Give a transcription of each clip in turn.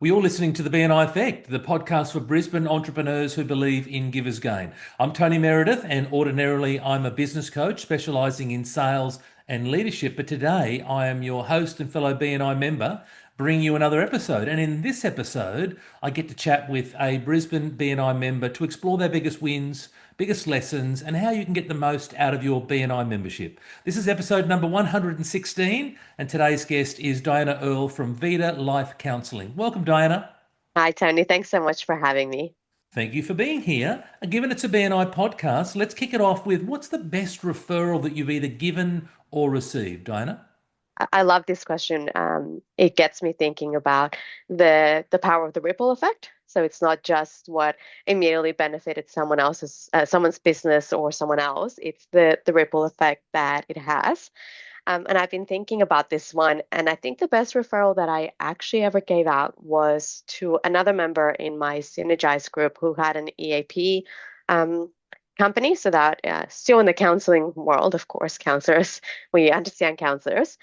You're listening to the BNI Effect, the podcast for Brisbane entrepreneurs who believe in givers gain. I'm Tony Meredith, and ordinarily I'm a business coach specialising in sales and leadership. But today I am your host and fellow BNI member, bringing you another episode. And in this episode, I get to chat with a Brisbane BNI member to explore their biggest wins, biggest lessons, and how you can get the most out of your BNI membership. This is episode number 116, and today's guest is Diana Earl from Vida Life Counselling. Welcome, Diana. Hi, Tony. Thanks so much for having me. Thank you for being here. Given it's a BNI podcast, let's kick it off with what's the best referral that you've either given or received, Diana? I love this question. It gets me thinking about the power of the ripple effect. So it's not just what immediately benefited someone's business or someone else. It's the ripple effect that it has. And I've been thinking about this one, and I think the best referral that I actually ever gave out was to another member in my Synergize group who had an EAP um, company. So that still in the counseling world, of course, counselors, we understand counselors.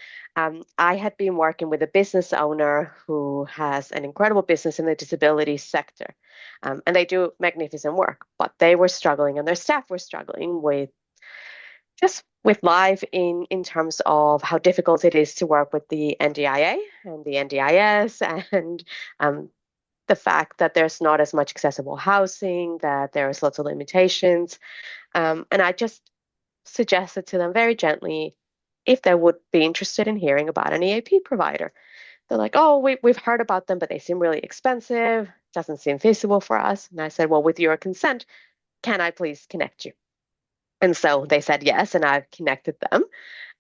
I had been working with a business owner who has an incredible business in the disability sector. And they do magnificent work, but they were struggling and their staff were struggling with just with life in terms of how difficult it is to work with the NDIA and the NDIS and the fact that there's not as much accessible housing, that there's lots of limitations. And I just suggested to them very gently if they would be interested in hearing about an EAP provider. They're like, oh, we've heard about them, but they seem really expensive. Doesn't seem feasible for us. And I said, well, with your consent, can I please connect you? And so they said yes, and I've connected them.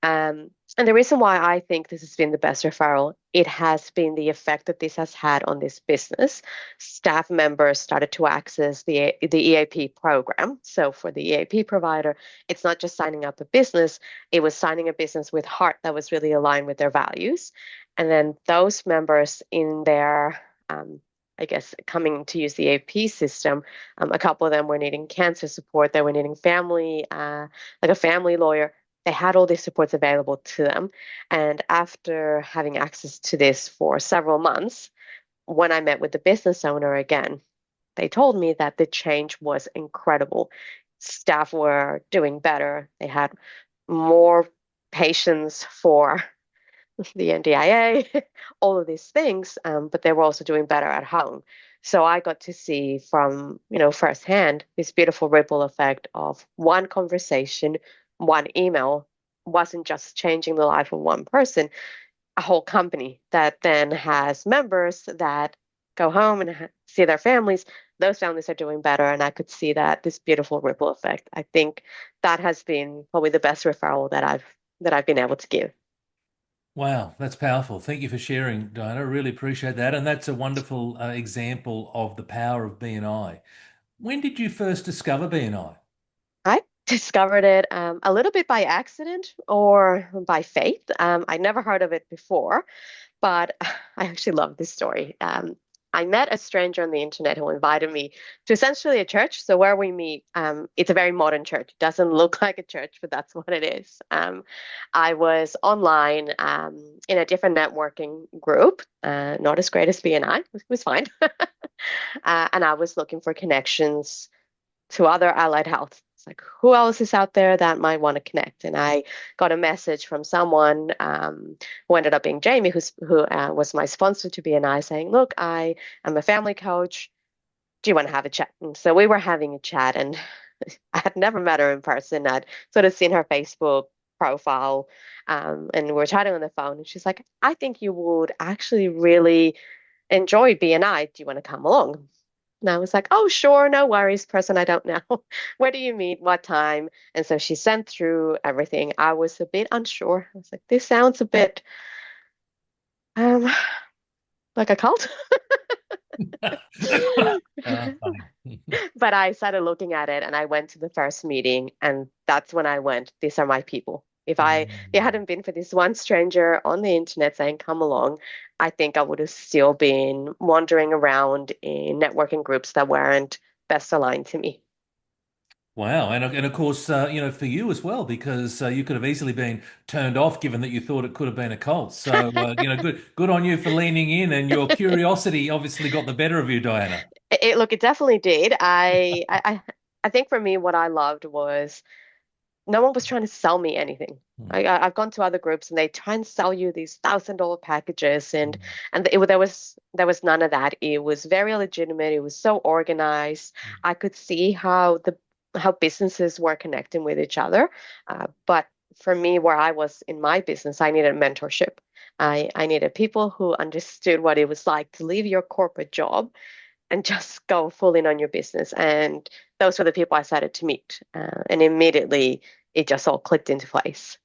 And the reason why I think this has been the best referral, it has been the effect that this has had on this business. Staff members started to access the EAP program. So for the EAP provider, it's not just signing up a business, it was signing a business with heart that was really aligned with their values. And then those members in their I guess, coming to use the AP system, a couple of them were needing cancer support. They were needing like a family lawyer. They had all these supports available to them. And after having access to this for several months, when I met with the business owner again, they told me that the change was incredible. Staff were doing better. They had more patients for the NDIA, all of these things, but they were also doing better at home. So I got to see from, firsthand this beautiful ripple effect of one conversation, one email wasn't just changing the life of one person, a whole company that then has members that go home and see their families. Those families are doing better, and I could see that this beautiful ripple effect. I think that has been probably the best referral that I've been able to give. Wow, that's powerful. Thank you for sharing, Diana. I really appreciate that. And that's a wonderful example of the power of BNI. When did you first discover BNI? I discovered it a little bit by accident or by faith. I'd never heard of it before, but I actually love this story. I met a stranger on the internet who invited me to essentially a church. So where we meet, it's a very modern church. It doesn't look like a church, but that's what it is. I was online in a different networking group, not as great as BNI, it was fine. And I was looking for connections to other allied health. It's like, who else is out there that might want to connect? And I got a message from someone who ended up being Jamie, who was my sponsor to BNI, saying, look, I am a family coach. Do you want to have a chat? And so we were having a chat, and I had never met her in person. I'd sort of seen her Facebook profile, and we were chatting on the phone. And she's like, I think you would actually really enjoy BNI. Do you want to come along? And I was like, oh, sure, no worries, person I don't know. Where do you meet? What time? And so she sent through everything. I was a bit unsure. I was like, this sounds a bit um, like a cult. Funny. But I started looking at it and I went to the first meeting, and that's when I went, these are my people. If it hadn't been for this one stranger on the internet saying, come along, I think I would have still been wandering around in networking groups that weren't best aligned to me. Wow, and of course, for you as well, because you could have easily been turned off, given that you thought it could have been a cult. So, good on you for leaning in, and your curiosity obviously got the better of you, Diana. Look, it definitely did. I think for me, what I loved was no one was trying to sell me anything. Hmm. I've gone to other groups and they try and sell you these $1,000 packages, Hmm. there was none of that. It was very legitimate. It was so organized. I could see how businesses were connecting with each other. But for me, where I was in my business, I needed mentorship. I needed people who understood what it was like to leave your corporate job and just go full in on your business. And those were the people I started to meet. And immediately it just all clicked into place.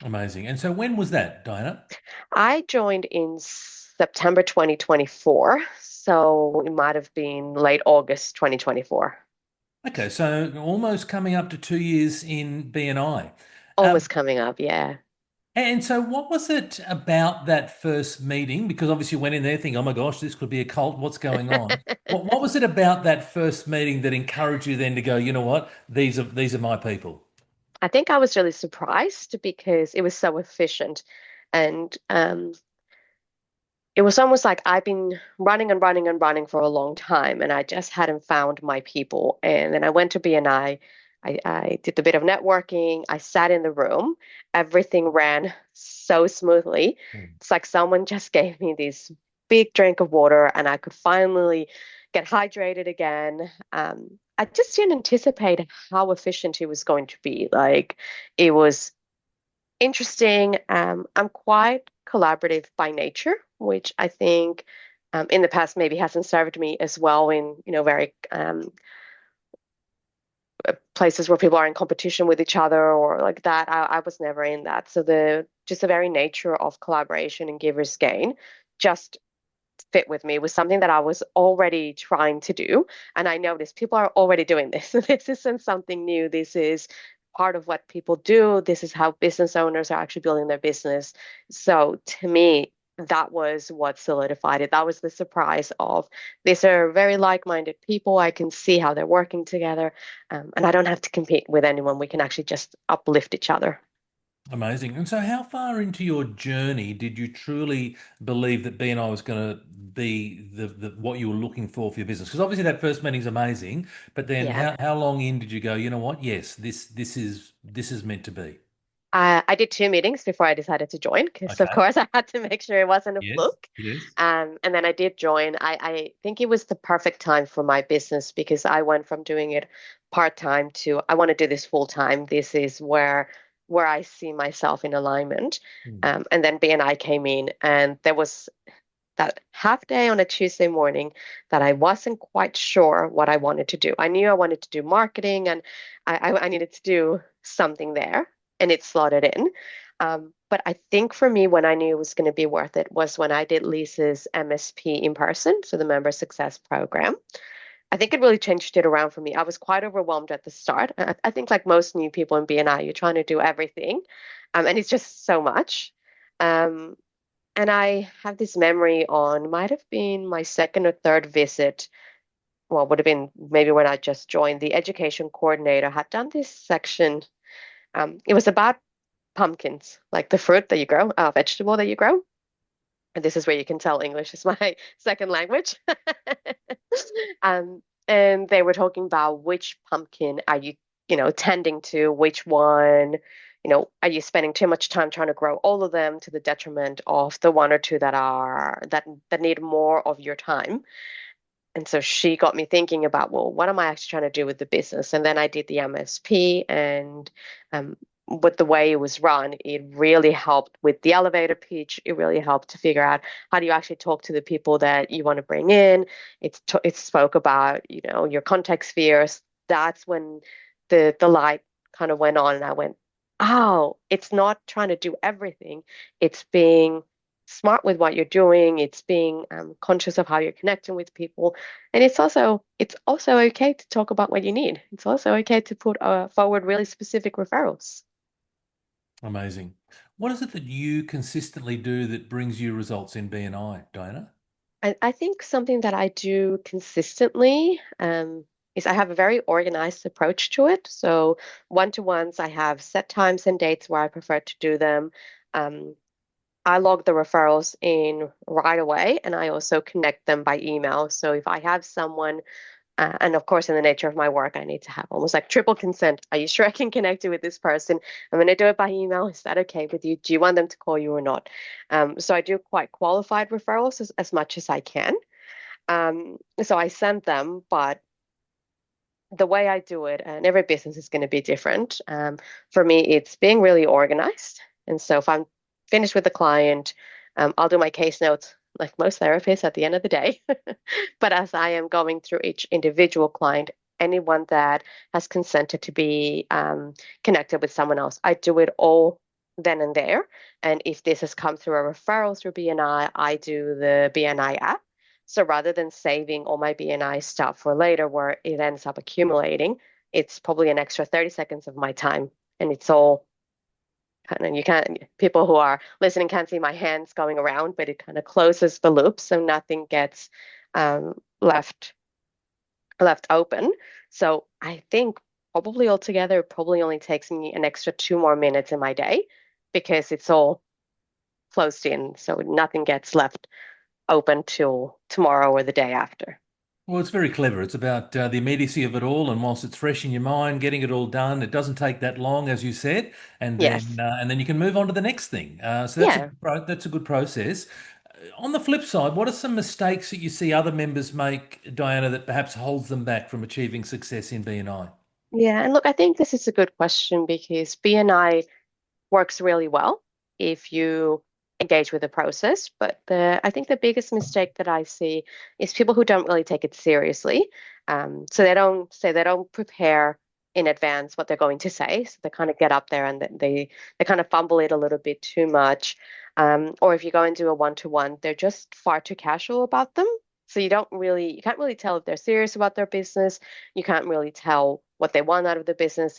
Amazing. And so, when was that, Diana? I joined in September 2024. So it might have been late August 2024. Okay, so almost coming up to 2 years in BNI. Almost coming up. Yeah. And so, what was it about that first meeting? Because obviously, you went in there thinking, "Oh my gosh, this could be a cult. What's going on?" What was it about that first meeting that encouraged you then to go, "You know what? These are my people." I think I was really surprised because it was so efficient. And it was almost like I've been running and running and running for a long time, and I just hadn't found my people. And then I went to BNI. I did a bit of networking. I sat in the room. Everything ran so smoothly. Hmm. It's like someone just gave me this big drink of water, and I could finally get hydrated again. I just didn't anticipate how efficient it was going to be. Like, it was interesting. I'm quite collaborative by nature, which I think in the past maybe hasn't served me as well in, very places where people are in competition with each other or like that. I was never in that. So the very nature of collaboration and givers gain just fit with me. It was something that I was already trying to do. And I noticed people are already doing this. This isn't something new. This is part of what people do. This is how business owners are actually building their business. So to me, that was what solidified it. That was the surprise of these are very like-minded people. I can see how they're working together. And I don't have to compete with anyone. We can actually just uplift each other. Amazing. And so, how far into your journey did you truly believe that BNI was going to be the what you were looking for your business? Because obviously that first meeting's amazing, but then Yeah. how long in did you go, you know what? Yes, this is meant to be. I did two meetings before I decided to join because, of Okay. course, I had to make sure it wasn't a Yes. fluke. Yes. And then I did join. I think it was the perfect time for my business because I went from doing it part-time to I want to do this full-time. This is where I see myself in alignment. Hmm. And then BNI came in, and there was that half day on a Tuesday morning that I wasn't quite sure what I wanted to do. I knew I wanted to do marketing and I needed to do something there, and it slotted in. But I think for me, when I knew it was going to be worth it was when I did Lisa's MSP in person, so the Member Success Program. I think it really changed it around for me. I was quite overwhelmed at the start. I think, like most new people in BNI, you're trying to do everything, and it's just so much. Um, and I have this memory on, might have been my second or third visit. Well, would have been maybe when I just joined. The education coordinator had done this section. It was about pumpkins, like the fruit that you grow, vegetable that you grow. And this is where you can tell English is my second language. And they were talking about which pumpkin are you, tending to, which one, are you spending too much time trying to grow all of them to the detriment of the one or two that need more of your time? And so she got me thinking about, well, what am I actually trying to do with the business? And then I did the MSP, and um, with the way it was run, it really helped with the elevator pitch. It really helped to figure out how do you actually talk to the people that you want to bring in. It spoke about, your context spheres. That's when the light kind of went on, and I went, oh, it's not trying to do everything. It's being smart with what you're doing. It's being conscious of how you're connecting with people, and it's also okay to talk about what you need. It's also okay to put forward really specific referrals. Amazing. What is it that you consistently do that brings you results in BNI, Diana? I think something that I do consistently. is I have a very organized approach to it. So one-to-ones, I have set times and dates where I prefer to do them. Um, I log the referrals in right away, and I also connect them by email. So if I have someone, and of course, in the nature of my work, I need to have almost like triple consent. Are you sure I can connect you with this person? I'm going to do it by email. Is that okay with you? Do you want them to call you or not? So I do quite qualified referrals as much as I can. So I send them, but the way I do it, and every business is going to be different. For me, it's being really organized. And so if I'm finished with the client, I'll do my case notes like most therapists at the end of the day. But as I am going through each individual client, anyone that has consented to be connected with someone else, I do it all then and there. And if this has come through a referral through BNI, I do the BNI app. So rather than saving all my BNI stuff for later where it ends up accumulating, it's probably an extra 30 seconds of my time. And it's all kind of, you can't, people who are listening can't see my hands going around, but it kind of closes the loop so nothing gets left open. So I think probably altogether, it probably only takes me an extra 2 more minutes in my day because it's all closed in. So nothing gets left open till tomorrow or the day after. Well, it's very clever. It's about the immediacy of it all, and whilst it's fresh in your mind, getting it all done, it doesn't take that long, as you said, Yes. and then you can move on to the next thing. So Yeah. that's a good process. On the flip side, what are some mistakes that you see other members make, Diana, that perhaps holds them back from achieving success in BNI? Yeah. And look, I think this is a good question because BNI works really well if you engage with the process. But I think the biggest mistake that I see is people who don't really take it seriously. So they don't prepare in advance what they're going to say. So they kind of get up there and they kind of fumble it a little bit too much. Or if you go and do a one-to-one, they're just far too casual about them. So you can't really tell if they're serious about their business. You can't really tell what they want out of the business.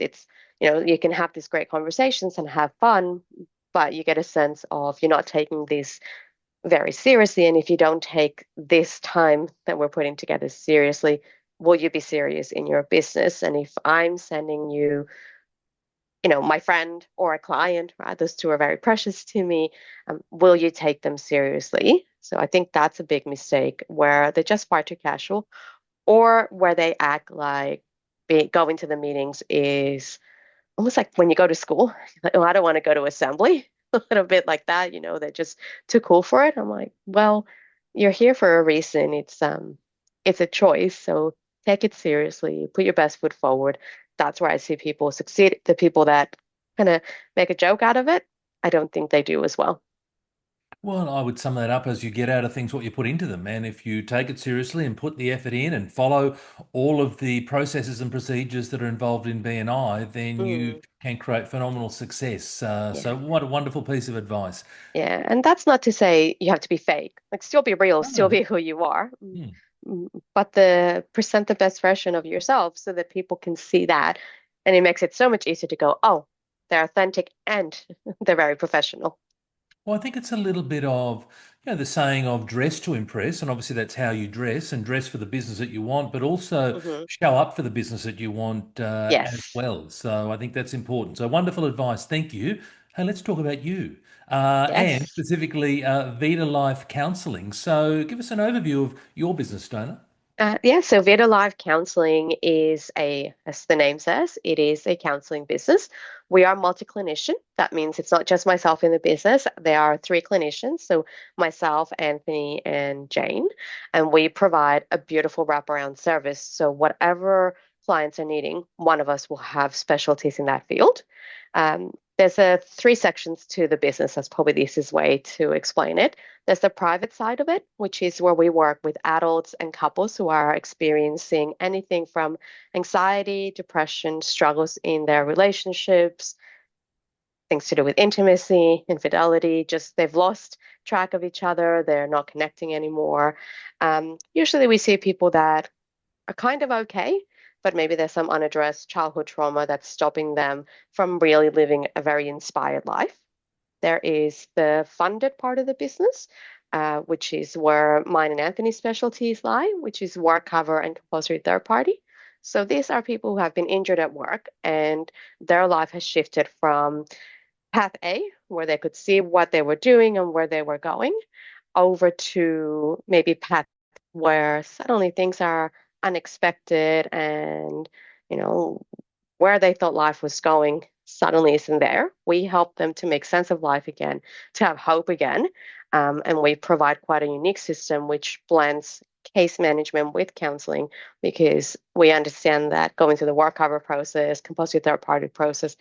You can have these great conversations and have fun, but you get a sense of you're not taking this very seriously. And if you don't take this time that we're putting together seriously, will you be serious in your business? And if I'm sending you, my friend or a client, right, those two are very precious to me, will you take them seriously? So I think that's a big mistake where they're just far too casual or where they act like going to the meetings is almost like when you go to school, like, oh, I don't want to go to assembly. A little bit like that, they're just too cool for it. I'm like, well, you're here for a reason. It's a choice. So take it seriously, put your best foot forward. That's where I see people succeed. The people that kind of make a joke out of it, I don't think they do as well. Well, I would sum that up as you get out of things what you put into them. And if you take it seriously and put the effort in and follow all of the processes and procedures that are involved in BNI, then you Mm, can create phenomenal success. So, yeah. what a wonderful piece of advice. Yeah, and that's not to say you have to be fake. Like, still be real, still No. be who you are. Hmm. But the present the best version of yourself so that people can see that, and it makes it so much easier to go, oh, they're authentic and they're very professional. Well, I think it's a little bit of, the saying of dress to impress, and obviously that's how you dress and dress for the business that you want, but also Hmm. show up for the business that you want as Yes, well. So I think that's important. So wonderful advice. Thank you. Hey, let's talk about you and yes. specifically Vida Life Counselling. So give us an overview of your business, Dana. Yeah, so Vida Life Counselling is as the name says, it is a counseling business. We are multi-clinician. That means it's not just myself in the business. There are three clinicians, so myself, Anthony, and Jane, and we provide a beautiful wraparound service. So whatever clients are needing, one of us will have specialties in that field. There's three sections to the business. That's probably the easiest way to explain it. There's the private side of it, which is where we work with adults and couples who are experiencing anything from anxiety, depression, struggles in their relationships, things to do with intimacy, infidelity, just they've lost track of each other, they're not connecting anymore. Usually we see people that are kind of okay, but maybe there's some unaddressed childhood trauma that's stopping them from really living a very inspired life. There is the funded part of the business, which is where mine and Anthony's specialties lie, which is work cover and compulsory third party. So these are people who have been injured at work and their life has shifted from path A, where they could see what they were doing and where they were going, over to maybe path where suddenly things are unexpected and, you know, where they thought life was going suddenly isn't there. We help them to make sense of life again, to have hope again. And we provide quite a unique system which blends case management with counseling because we understand that going through the work cover process, compulsory third party process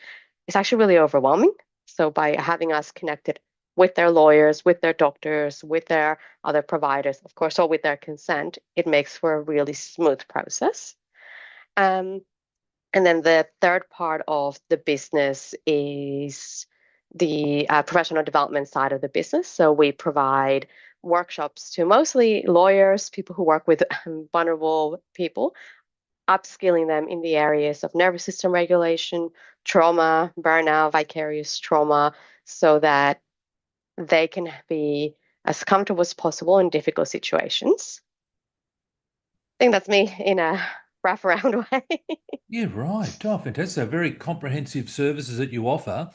is actually really overwhelming. So by having us connected with their lawyers, with their doctors, with their other providers, of course, all with their consent, it makes for a really smooth process. Um, and then the third part of the business is the professional development side of the business. So we provide workshops to mostly lawyers, people who work with vulnerable people, upskilling them in the areas of nervous system regulation, trauma, burnout, vicarious trauma, so that they can be as comfortable as possible in difficult situations. I think that's me in a wraparound way. Yeah, right. Oh, fantastic. So very comprehensive services that you offer.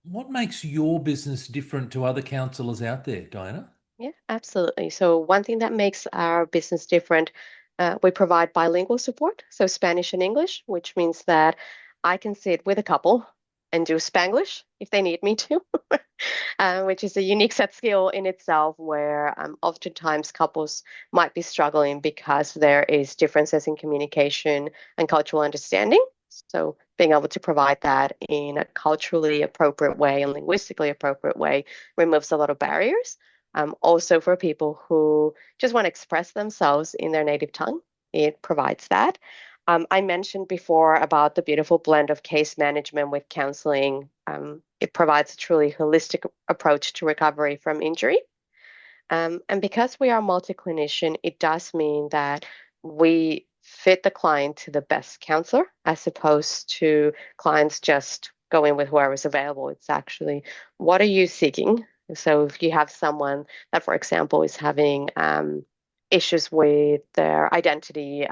What makes your business different to other counsellors out there, Diana? Yeah, absolutely. So one thing that makes our business different, we provide bilingual support, so Spanish and English, which means that I can sit with a couple and do Spanglish if they need me to, which is a unique set skill in itself, where oftentimes couples might be struggling because there is differences in communication and cultural understanding. So being able to provide that in a culturally appropriate way and linguistically appropriate way removes a lot of barriers. Also, for people who just want to express themselves in their native tongue, it provides that. I mentioned before about the beautiful blend of case management with counseling. It provides a truly holistic approach to recovery from injury. And because we are multi-clinician, it does mean that we fit the client to the best counselor as opposed to clients just going with whoever's available. It's actually, what are you seeking? So if you have someone that, for example, is having issues with their identity,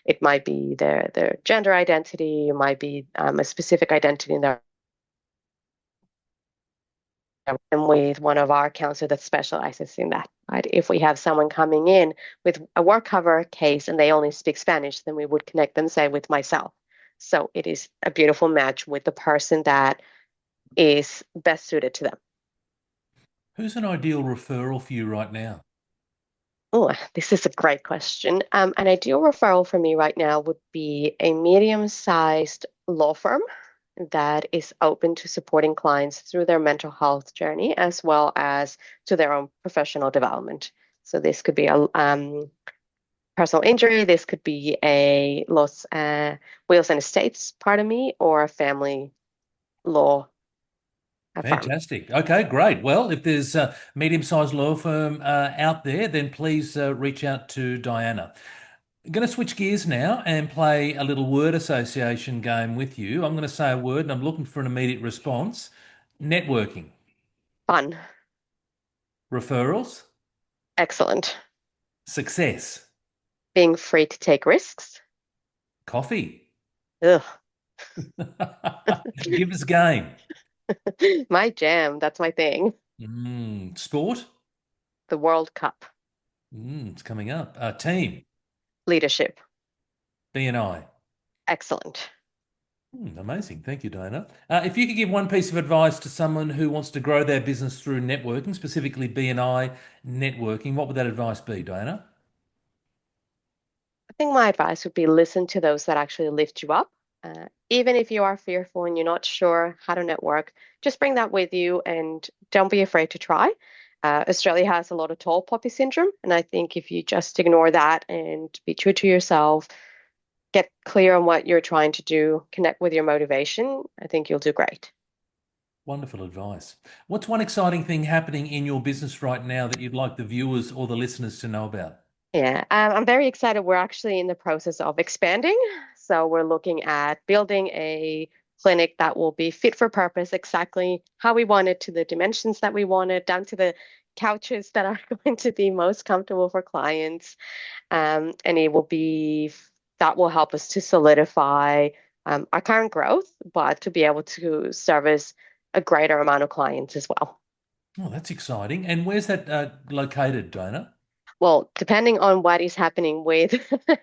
it might be their gender identity, it might be a specific identity in their and with one of our counselors that specializes in that, right? If we have someone coming in with a work cover case and they only speak Spanish, then we would connect them, say, with myself. So it is a beautiful match with the person that is best suited to them. Who's an ideal referral for you right now? Oh, this is a great question. An ideal referral for me right now would be a medium-sized law firm that is open to supporting clients through their mental health journey as well as to their own professional development. So this could be a personal injury, this could be a loss, wills and estates, pardon me, or a family law firm. Fantastic. Okay, great. Well, if there's a medium-sized law firm out there, then please reach out to Diana. I'm going to switch gears now and play a little word association game with you. I'm going to say a word and I'm looking for an immediate response. Networking, Fun. referrals, Excellent. success, Being free to take risks. coffee, Ugh. give us game, My jam. That's my thing. sport, The World Cup. it's coming up, team, Leadership. BNI. Excellent. Amazing. Thank you, Diana. If you could give one piece of advice to someone who wants to grow their business through networking, specifically BNI networking, what would that advice be, Diana? I think my advice would be listen to those that actually lift you up. Even if you are fearful and you're not sure how to network, just bring that with you and don't be afraid to try. Australia has a lot of tall poppy syndrome, and I think if you just ignore that and be true to yourself, get clear on what you're trying to do, connect with your motivation, I think you'll do great. Wonderful advice. What's one exciting thing happening in your business right now that you'd like the viewers or the listeners to know about? Yeah, I'm very excited. We're actually in the process of expanding. So we're looking at building a clinic that will be fit for purpose, exactly how we want it, to the dimensions that we want it, down to the couches that are going to be most comfortable for clients. And it will be that will help us to solidify our current growth, but to be able to service a greater amount of clients as well. Oh, that's exciting. And where's that located, Diana? Well, depending on what is happening with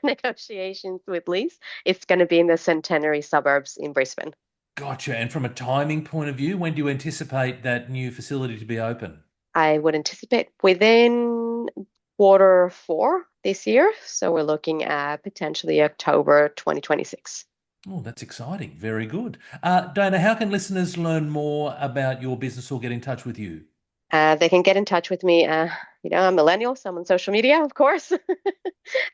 negotiations with lease, it's going to be in the Centenary suburbs in Brisbane. Gotcha. And from a timing point of view, when do you anticipate that new facility to be open? I would anticipate within quarter 4 this year. So we're looking at potentially October 2026. Oh, that's exciting. Very good. Diana, how can listeners learn more about your business or get in touch with you? They can get in touch with me. I'm a millennial, so I'm on social media, of course.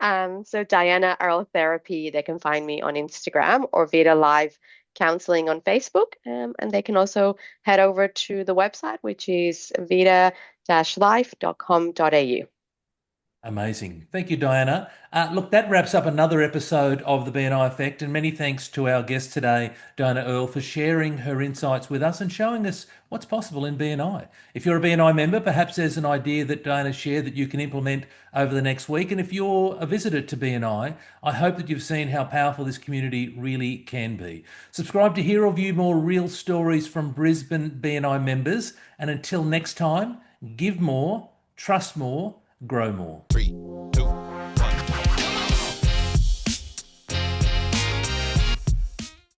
So Diana Earl Therapy, they can find me on Instagram or Vida Life Counselling on Facebook. And they can also head over to the website, which is vida-life.com.au. Amazing. Thank you, Diana. Look, that wraps up another episode of the BNI Effect, and many thanks to our guest today, Diana Earl, for sharing her insights with us and showing us what's possible in BNI. If you're a BNI member, perhaps there's an idea that Diana shared that you can implement over the next week. And if you're a visitor to BNI, I hope that you've seen how powerful this community really can be. Subscribe to hear or view more real stories from Brisbane BNI members. And until next time, give more, trust more, grow more.